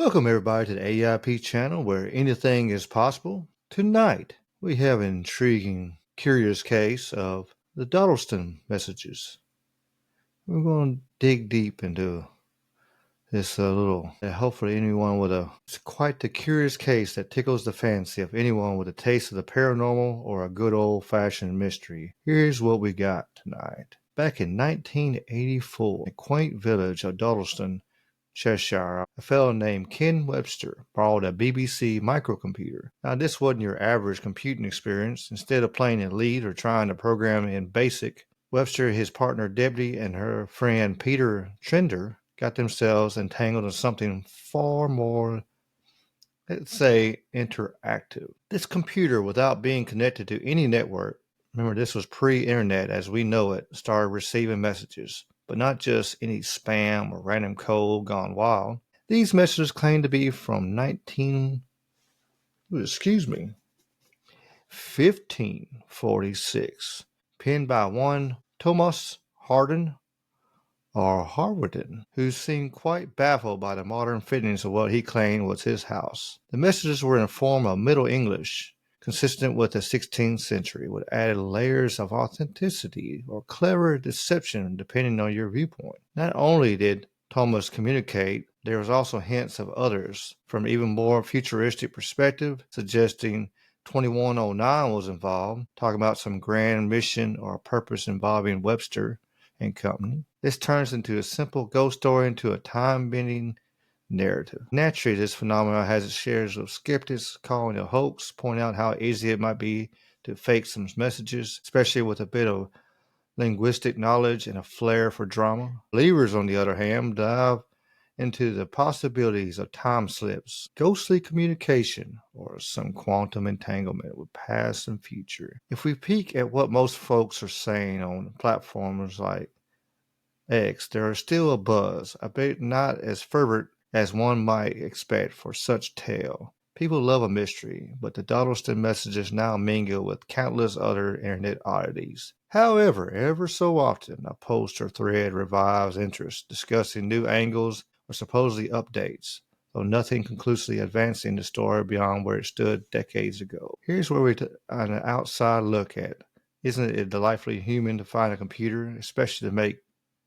Welcome, everybody, to the A.I.P channel where anything is possible. Tonight, we have an intriguing, curious case of the Dodleston Messages. We're going to dig deep into this hopefully anyone it's quite the curious case that tickles the fancy of anyone with a taste of the paranormal or a good old-fashioned mystery. Here's what we got tonight. Back in 1984, in the quaint village of Dodleston, Cheshire, a fellow named Ken Webster borrowed a BBC microcomputer. Now, this wasn't your average computing experience. Instead of playing Elite or trying to program in BASIC, Webster, his partner Debbie, and her friend Peter Trinder got themselves entangled in something far more, let's say, interactive. This computer, without being connected to any network, remember this was pre-internet as we know it, started receiving messages, but not just any spam or random code gone wild. These messages claim to be from 1546, penned by one Thomas Harden or Harwarden, who seemed quite baffled by the modern fittings of what he claimed was his house. The messages were in the form of Middle English, consistent with the 16th century, with added layers of authenticity or clever deception depending on your viewpoint. Not only did Thomas communicate, there was also hints of others from even more futuristic perspective, suggesting 2109 was involved, talking about some grand mission or purpose involving Webster and company. This turns into a simple ghost story into a time-bending narrative. Naturally, this phenomenon has its shares of skeptics calling it a hoax, pointing out how easy it might be to fake some messages, especially with a bit of linguistic knowledge and a flair for drama. Believers, on the other hand, dive into the possibilities of time slips, ghostly communication, or some quantum entanglement with past and future. If we peek at what most folks are saying on platforms like X, there is still a buzz, a bit not as fervent as one might expect for such tale. People love a mystery, but the Dodleston Messages now mingle with countless other internet oddities. However, ever so often, a post or thread revives interest, discussing new angles or supposedly updates, though nothing conclusively advancing the story beyond where it stood decades ago. Here's where we an outside look at. Isn't it delightfully human to find a computer, especially to make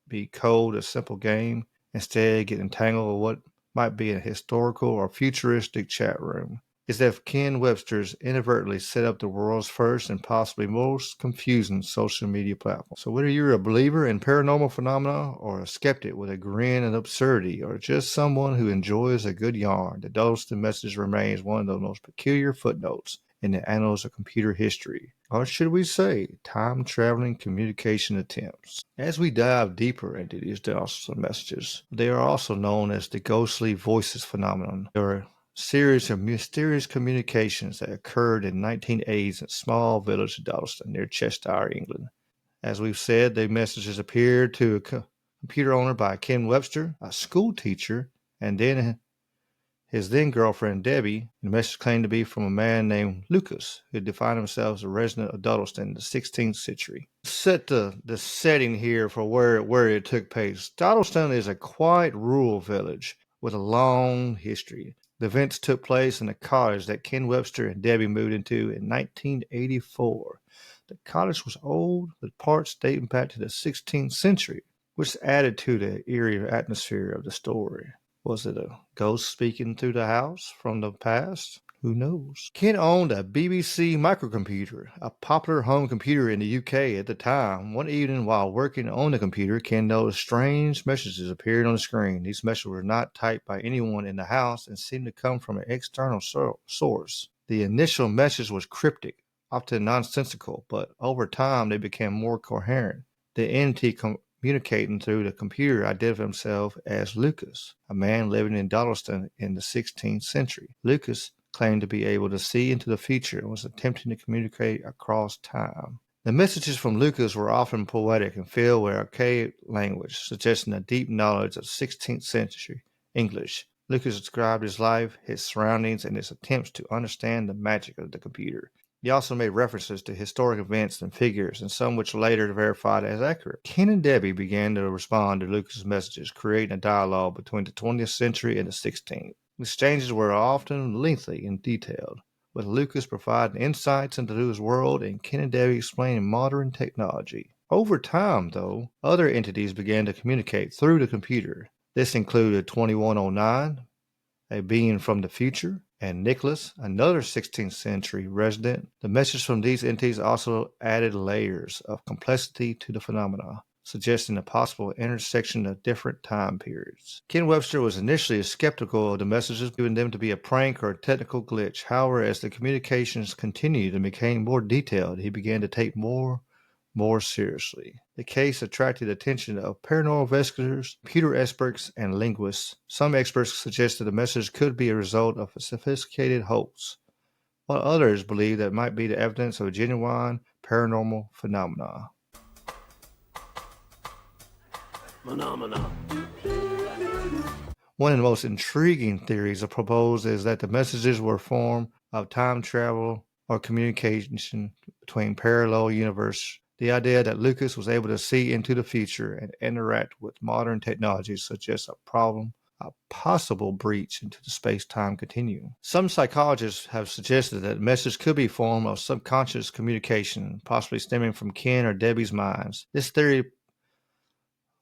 be cold a simple game, instead get entangled with what might be a historical or futuristic chat room? Is that Ken Webster's inadvertently set up the world's first and possibly most confusing social media platform. So whether you're a believer in paranormal phenomena or a skeptic with a grin at absurdity or just someone who enjoys a good yarn, the Dodleston Message remains one of the most peculiar footnotes in the annals of computer history, or should we say, time-traveling communication attempts. As we dive deeper into these Dodleston Messages, they are also known as the ghostly voices phenomenon. They are a series of mysterious communications that occurred in 1980s in a small village of Dodleston near Cheshire, England. As we've said, the messages appeared to a computer owner by Ken Webster, a school teacher, and then his then-girlfriend, Debbie. The message claimed to be from a man named Lucas, who defined himself as a resident of Dodleston in the 16th century. Set the setting here for where it took place. Dodleston is a quiet rural village with a long history. The events took place in a cottage that Ken Webster and Debbie moved into in 1984. The cottage was old, with parts dating back to the 16th century, which added to the eerie atmosphere of the story. Was it a ghost speaking through the house from the past? Who knows? Ken owned a BBC microcomputer, a popular home computer in the UK at the time. One evening while working on the computer, Ken noticed strange messages appeared on the screen. These messages were not typed by anyone in the house and seemed to come from an external source. The initial message was cryptic, often nonsensical, but over time they became more coherent. The entity communicating through the computer identified himself as Lucas, a man living in Dodleston in the 16th century. Lucas claimed to be able to see into the future and was attempting to communicate across time. The messages from Lucas were often poetic and filled with archaic language, suggesting a deep knowledge of 16th century English. Lucas described his life, his surroundings, and his attempts to understand the magic of the computer. He also made references to historic events and figures, and some which later verified as accurate. Ken and Debbie began to respond to Lucas' messages, creating a dialogue between the 20th century and the 16th. Exchanges were often lengthy and detailed, with Lucas providing insights into his world and Ken and Debbie explaining modern technology. Over time, though, other entities began to communicate through the computer. This included 2109, a being from the future, and Nicholas, another 16th century resident. The messages from these entities also added layers of complexity to the phenomena, suggesting a possible intersection of different time periods. Ken Webster was initially skeptical of the messages, believing them to be a prank or a technical glitch. However, as the communications continued and became more detailed, he began to take more seriously. The case attracted attention of paranormal investigators, computer experts, and linguists. Some experts suggested the message could be a result of a sophisticated hoax, while others believed that it might be the evidence of a genuine paranormal phenomena. One of the most intriguing theories proposed is that the messages were a form of time travel or communication between parallel universes. The idea that Lucas was able to see into the future and interact with modern technology suggests a possible breach into the space-time continuum. Some psychologists have suggested that the message could be a form of subconscious communication, possibly stemming from Ken or Debbie's minds. This theory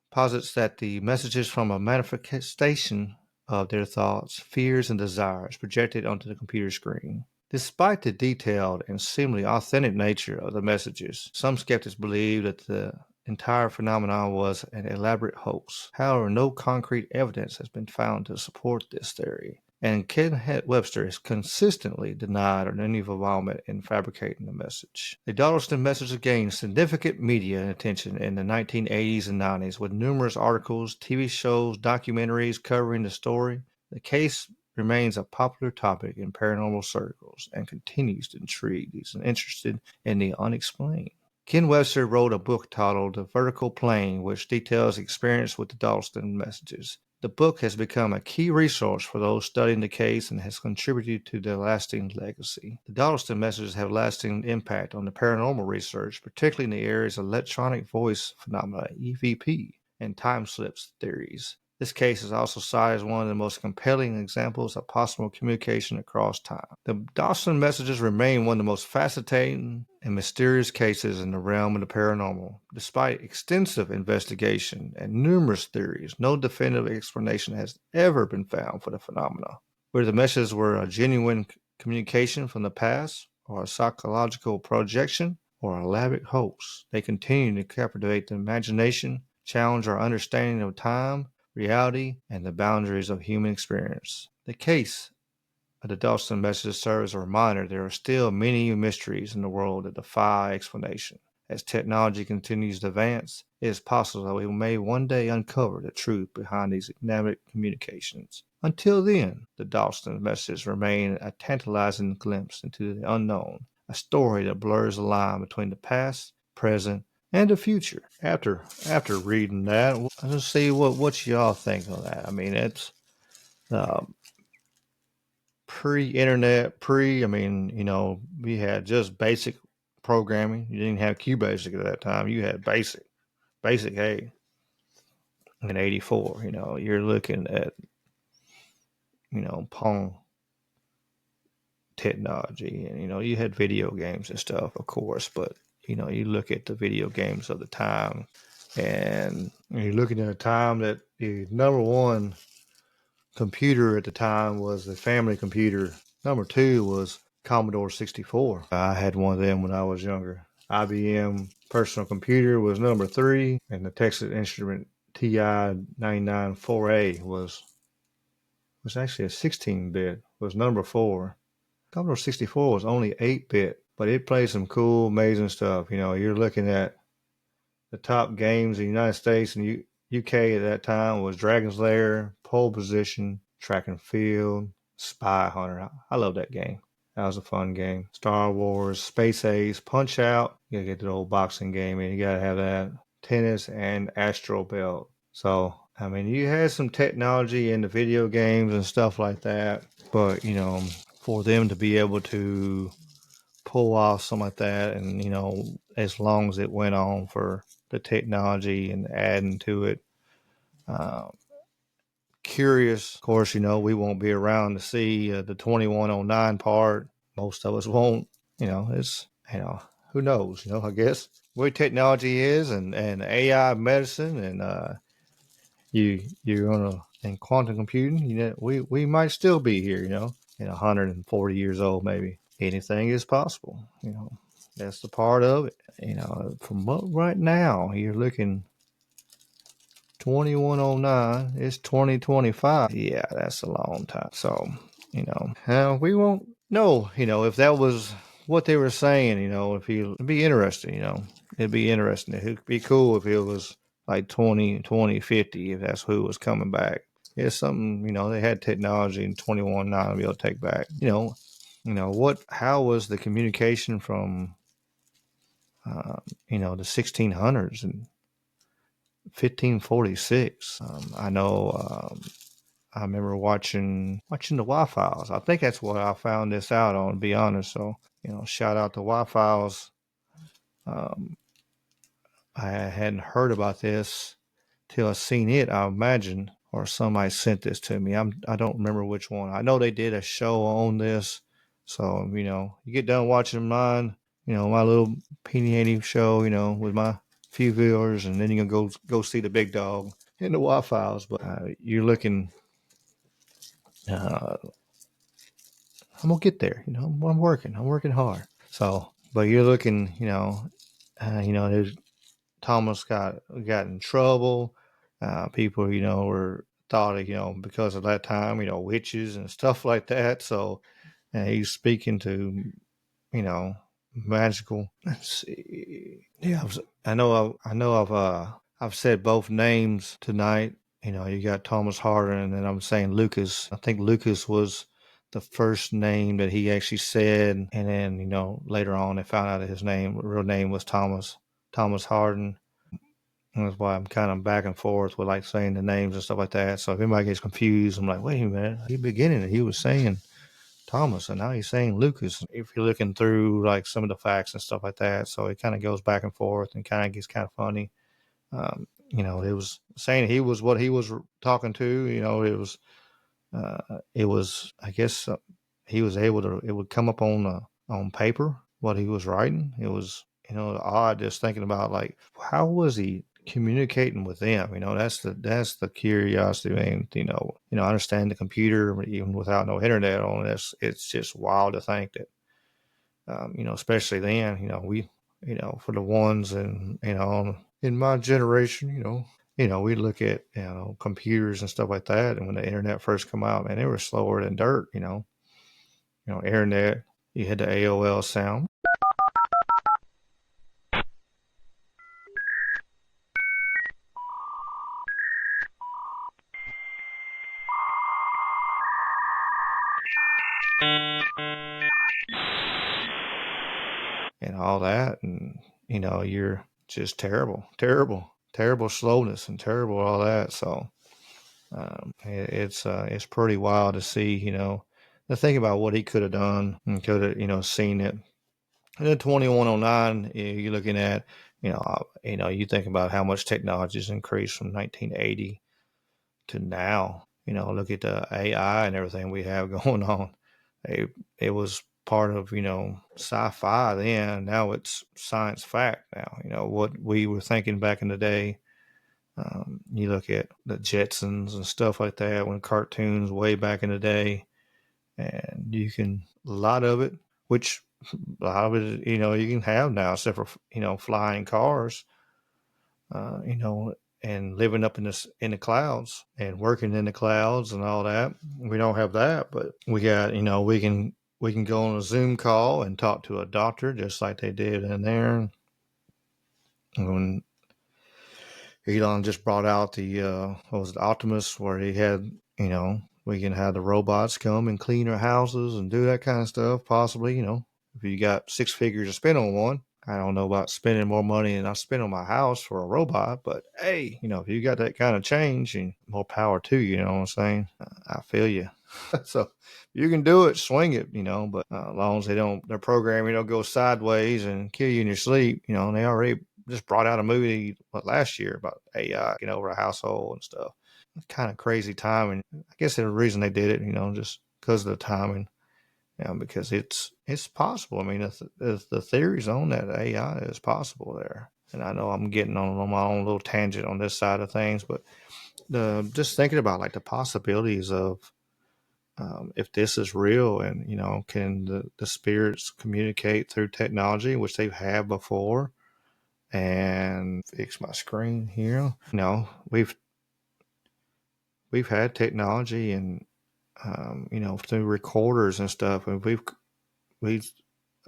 posits that the messages from a manifestation of their thoughts, fears, and desires projected onto the computer screen. Despite the detailed and seemingly authentic nature of the messages, some skeptics believe that the entire phenomenon was an elaborate hoax. However, no concrete evidence has been found to support this theory, and Ken Webster has consistently denied any involvement in fabricating the message. The Dodleston Messages gained significant media attention in the 1980s and 90s, with numerous articles, TV shows, documentaries covering the story. The case remains a popular topic in paranormal circles and continues to intrigue those interested in the unexplained. Ken Webster wrote a book titled The Vertical Plane, which details experience with the Dodleston Messages. The book has become a key resource for those studying the case and has contributed to their lasting legacy. The Dodleston Messages have lasting impact on the paranormal research, particularly in the areas of electronic voice phenomena, EVP, and time slips theories. This case is also cited as one of the most compelling examples of possible communication across time. The Dodleston Messages remain one of the most fascinating and mysterious cases in the realm of the paranormal. Despite extensive investigation and numerous theories, no definitive explanation has ever been found for the phenomena. Whether the messages were a genuine communication from the past, or a psychological projection, or an elaborate hoax, they continue to captivate the imagination, challenge our understanding of time, reality, and the boundaries of human experience. The case of the Dodleston Messages serves as a reminder there are still many mysteries in the world that defy explanation. As technology continues to advance, it is possible that we may one day uncover the truth behind these enigmatic communications. Until then, the Dodleston Messages remain a tantalizing glimpse into the unknown, a story that blurs the line between the past, present, and the future. After reading that, let's see what y'all think of that. I mean, it's pre-internet, we had just basic programming. You didn't have QBasic at that time. You had basic, hey, in 84. You're looking at, Pong technology, and you had video games and stuff, of course, but you look at the video games of the time, and you're looking at a time that the number one computer at the time was the family computer. Number two was Commodore 64. I had one of them when I was younger. IBM personal computer was number three, and the Texas Instrument TI 994A was actually a 16-bit, was number four. Commodore 64 was only 8-bit, but it played some cool, amazing stuff. You're looking at the top games in the United States and UK at that time was Dragon's Lair, Pole Position, Track and Field, Spy Hunter. I love that game. That was a fun game. Star Wars, Space Ace, Punch Out. You gotta get the old boxing game in. You gotta have that. Tennis and Astro Belt. So, you had some technology in the video games and stuff like that, but, for them to be able to pull off something like that, and, as long as it went on for the technology and adding to it, curious. Of course, we won't be around to see the 2109 part. Most of us won't. It's, who knows, I guess where technology is and AI medicine and you're gonna in quantum computing, we might still be here, in 140 years old, maybe. Anything is possible, That's the part of it. From what right now you're looking 2109, it's 2025. Yeah, that's a long time. So, we won't know, if that was what they were saying, it'd be interesting, it'd be interesting. It'd be cool if it was like 2050, if that's who was coming back. It's something, they had technology in 21.9 to be able to take back. How was the communication from, the 1600s and 1546? I know, I remember watching the Y-Files. I think that's what I found this out on, to be honest. So, shout out to Y-Files. Um, I hadn't heard about this till I seen it, I imagine, or somebody sent this to me. I don't remember which one. I know they did a show on this. So, you get done watching mine, my little opinionative show, with my few viewers, and then you can go see the big dog in the Y-Files. But you're looking, I'm gonna get there. I'm working. I'm working hard. So, but you're looking, there's Thomas got in trouble. People, were thought of, because of that time, witches and stuff like that. So, he's speaking to, magical. Let's see. Yeah, I've said both names tonight. You got Thomas Harder, and then I'm saying Lucas. I think Lucas was the first name that he actually said, and then later on they found out that his real name was Thomas Harden. And that's why I'm kind of back and forth with like saying the names and stuff like that. So if anybody gets confused, I'm like, wait a minute, at the beginning he was saying Thomas, and now he's saying Lucas. If you're looking through like some of the facts and stuff like that, so it kind of goes back and forth and kind of gets kind of funny. It was saying he was what he was talking to. It was, I guess, he was able to. It would come up on paper what he was writing. It was, odd just thinking about like how was he communicating with them? That's the curiosity. I mean, I understand the computer even without no internet on this. It's just wild to think that, especially then, we, for the ones and in my generation, we look at computers and stuff like that, and when the internet first come out, man, they were slower than dirt. Internet. You had the AOL sound. And all that, and you're just terrible slowness and terrible all that. So it's pretty wild to see, to think about what he could have done and could have seen it. And then 2109, you're looking at, you think about how much technology has increased from 1980 to now. Look at the AI and everything we have going on. It was part of, sci-fi then. Now it's science fact now. What we were thinking back in the day. You look at the Jetsons and stuff like that when cartoons way back in the day, and a lot of it, which a lot of it, you can have now, except for, flying cars, and living up in the clouds and working in the clouds and all that. We don't have that, but we got, we can go on a Zoom call and talk to a doctor just like they did in there. When Elon just brought out the what was it, Optimus, where he had, we can have the robots come and clean our houses and do that kind of stuff. Possibly, if you got 6 figures to spend on one. I don't know about spending more money than I spend on my house for a robot, but hey, if you got that kind of change, and more power to you, you know what I'm saying? I feel you. So you can do it, swing it, but as long as their programming don't go sideways and kill you in your sleep, and they already just brought out a movie last year about AI, over a household and stuff. kind of crazy timing. I guess the reason they did it, just because of the timing, because it's possible. I mean, if the theories on that AI is possible there. And I know I'm getting on my own little tangent on this side of things, but just thinking about like the possibilities of if this is real, and can the spirits communicate through technology, which they've had before. And fix my screen here. We've had technology, and through recorders and stuff, and we've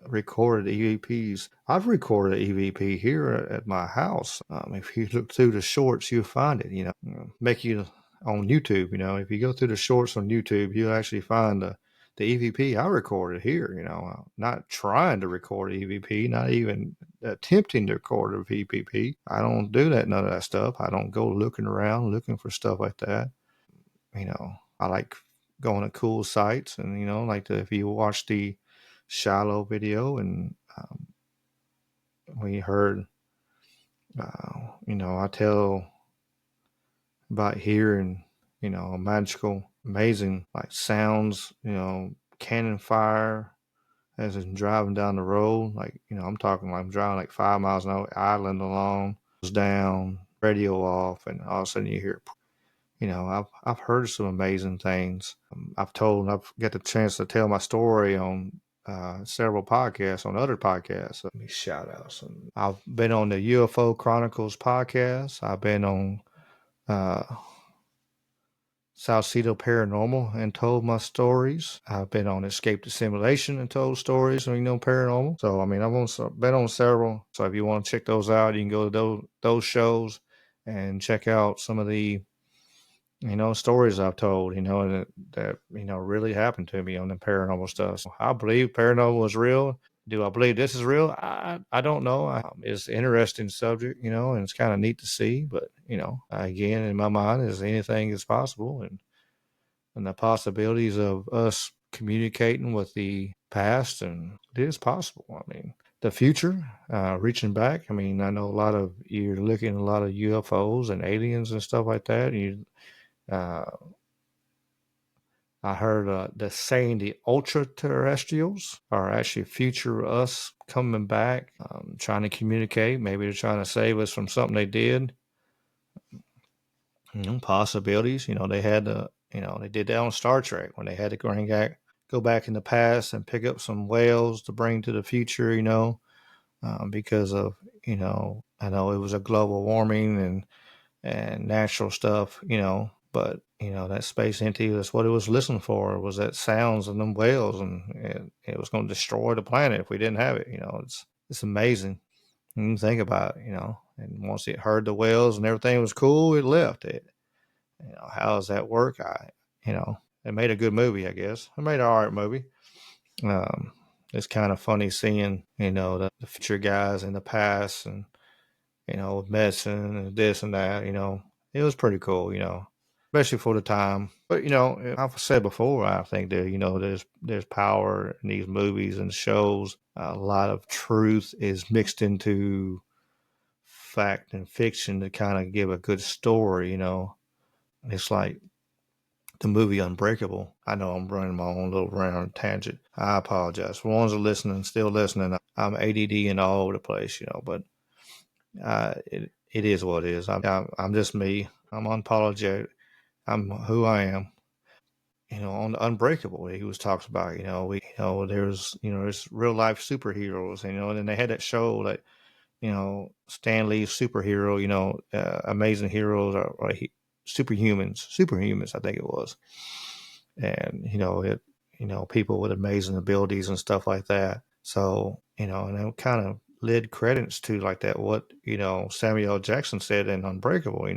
recorded EVPs. I've recorded an EVP here at my house. If you look through the shorts, you'll find it. Make you on YouTube. If you go through the shorts on YouTube, you'll actually find the EVP I recorded here. Not trying to record an EVP, not even attempting to record a VPP. I don't do that, none of that stuff. I don't go looking around looking for stuff like that. I like going to cool sites, and like if you watch the Shiloh video, and we heard, I tell about hearing, magical, amazing like sounds, cannon fire as I'm driving down the road. Like, I'm talking like I'm driving like 5 miles an hour, idling along, down, radio off, and all of a sudden you hear. I've heard some amazing things. I've got the chance to tell my story on several podcasts, on other podcasts. Let me shout out some. I've been on the UFO Chronicles podcast. I've been on uh, Salcedo Paranormal and told my stories. I've been on Escape to Simulation and told stories, paranormal. So, I mean, been on several. So if you want to check those out, you can go to those shows and check out some of the stories I've told, and that really happened to me on the paranormal stuff. So I believe paranormal is real. Do I believe this is real? I don't know. It's an interesting subject, and it's kind of neat to see. But again, in my mind, is anything is possible, and the possibilities of us communicating with the past, and it is possible. I mean, the future, reaching back. I mean, I know you're looking at a lot of UFOs and aliens and stuff like that. And uh, I heard the saying the ultra terrestrials are actually future us coming back, trying to communicate. Maybe they're trying to save us from something they did. Possibilities. They had they did that on Star Trek when they had to go back in the past and pick up some whales to bring to the future. Because of I know it was a global warming and natural stuff. But that space entity, that's what it was listening for, was that sounds of them whales, and it was going to destroy the planet if we didn't have it. It's amazing. You think about it, and once it heard the whales and everything was cool, it left it. How does that work? It made a good movie, I guess. It made an all right movie. Um, it's kind of funny seeing, the future guys in the past, and, with medicine and this and that, it was pretty cool, especially for the time. But, I've said before, I think that, there's power in these movies and shows. A lot of truth is mixed into fact and fiction to kind of give a good story, It's like the movie Unbreakable. I know I'm running my own little round tangent. I apologize. For ones that are listening, still listening, I'm ADD and all over the place, but it is what it is. I'm just me. I'm unapologetic. I'm who I am. On the Unbreakable, he was talks about, there's real life superheroes, and then they had that show that, Stan Lee's superhero, amazing heroes, or superhumans, I think it was. And, people with amazing abilities and stuff like that. So, and it kind of led credence to like that, what, Samuel L. Jackson said in Unbreakable,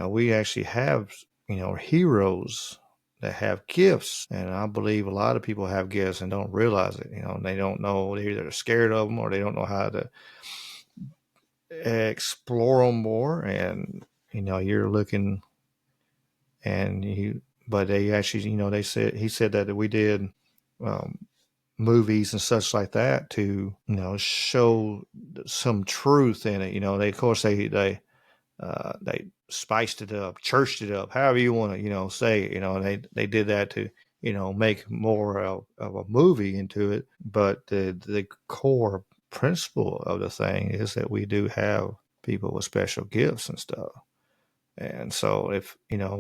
we actually have, heroes that have gifts. And I believe a lot of people have gifts and don't realize it, and they don't know, they're either scared of them or they don't know how to explore them more. And, you're looking and but they actually, he said that we did, um, movies and such like that to, show some truth in it. They, of course, they they spiced it up, churched it up, however you want to, say it. They did that to, make more of a movie into it. But the core principle of the thing is that we do have people with special gifts and stuff. And so, if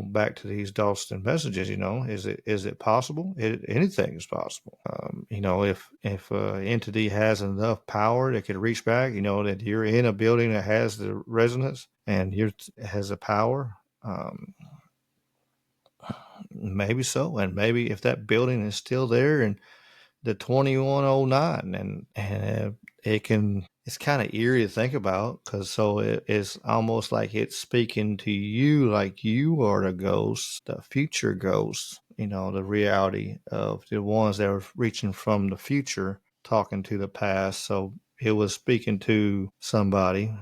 back to these Dodleston messages, is it possible? Anything is possible. If an entity has enough power that could reach back, that you're in a building that has the resonance and has a power, maybe so. And maybe if that building is still there and the 2109, and it's kind of eerie to think about, because so it's almost like it's speaking to you, like you are the ghost, the future ghost, the reality of the ones that are reaching from the future, talking to the past. So it was speaking to somebody,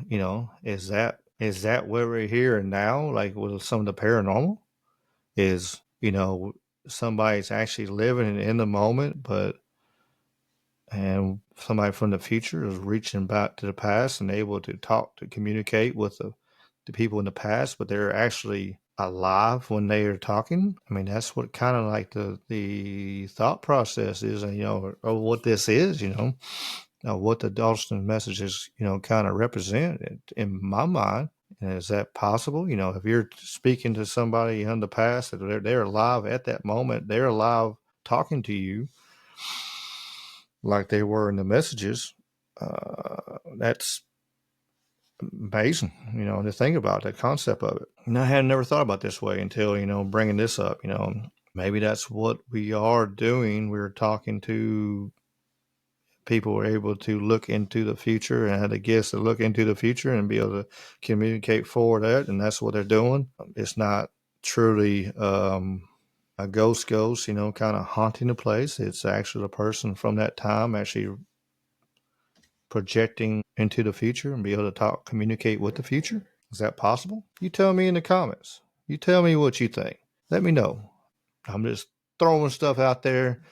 is that where we're here and now, like with some of the paranormal is, somebody's actually living in the moment, and somebody from the future is reaching back to the past and able to communicate with the people in the past, but they're actually alive when they are talking. I mean, that's what kind of like the thought process is, and or what this is, what the Dodleston messages, kind of represent in my mind. And is that possible? If you're speaking to somebody in the past, that they're alive at that moment, they're alive talking to you like they were in the messages. That's amazing, to think about the concept of it. And I had never thought about this way until, bringing this up, maybe that's what we are doing. We're talking to people who are able to look into the future and have the gifts to look into the future and be able to communicate forward that. And that's what they're doing. It's not truly, a ghost, kind of haunting the place. It's actually a person from that time actually projecting into the future and be able to communicate with the future. Is that possible? You tell me in the comments. You tell me what you think. Let me know. I'm just throwing stuff out there.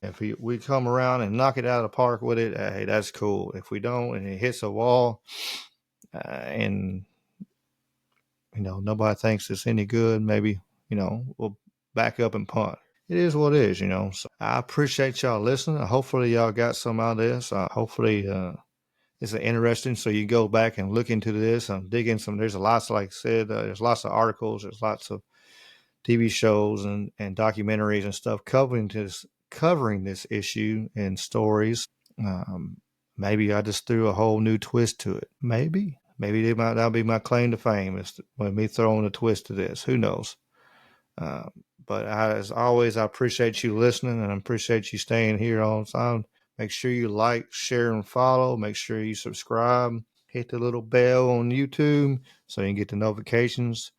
If we come around and knock it out of the park with it, hey, that's cool. If we don't and it hits a wall and, nobody thinks it's any good, maybe, we'll back up and punt. It is what it is, So I appreciate y'all listening. Hopefully y'all got some out of this. Hopefully it's interesting. So you go back and look into this and dig in some. There's lots, like I said, there's lots of articles. There's lots of TV shows and documentaries and stuff covering this issue and stories. Maybe I just threw a whole new twist to it. Maybe that'll be my claim to fame, is me throwing a twist to this. Who knows? But as always, I appreciate you listening, and I appreciate you staying here all the time. Make sure you like, share, and follow. Make sure you subscribe. Hit the little bell on YouTube so you can get the notifications.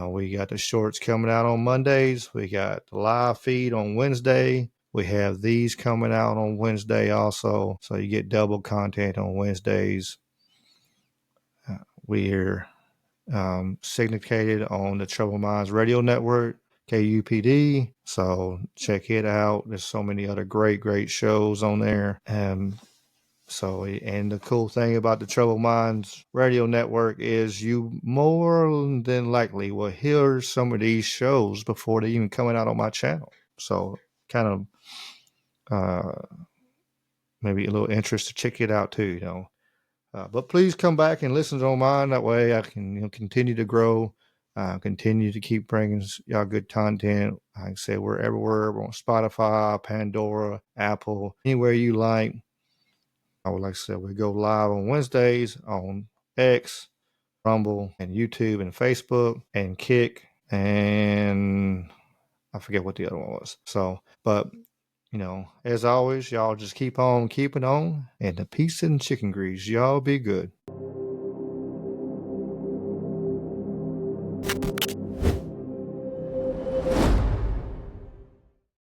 We got the shorts coming out on Mondays. We got the live feed on Wednesday. We have these coming out on Wednesday also. So you get double content on Wednesdays. We're syndicated on the Troubled Minds Radio Network, KUPD. So check it out. There's so many other great shows on there. And the cool thing about the Troubled Minds Radio Network is you more than likely will hear some of these shows before they even coming out on my channel. So kind of maybe a little interest to check it out too, But please come back and listen to mine. That way I can continue to grow, continue to keep bringing y'all good content. Like I said, we're everywhere. We're on Spotify, Pandora, Apple, anywhere you like. Like I said, we go live on Wednesdays on X, Rumble, and YouTube and Facebook and Kick. And I forget what the other one was. So, but as always, y'all just keep on keeping on, and the peace and chicken grease. Y'all be good.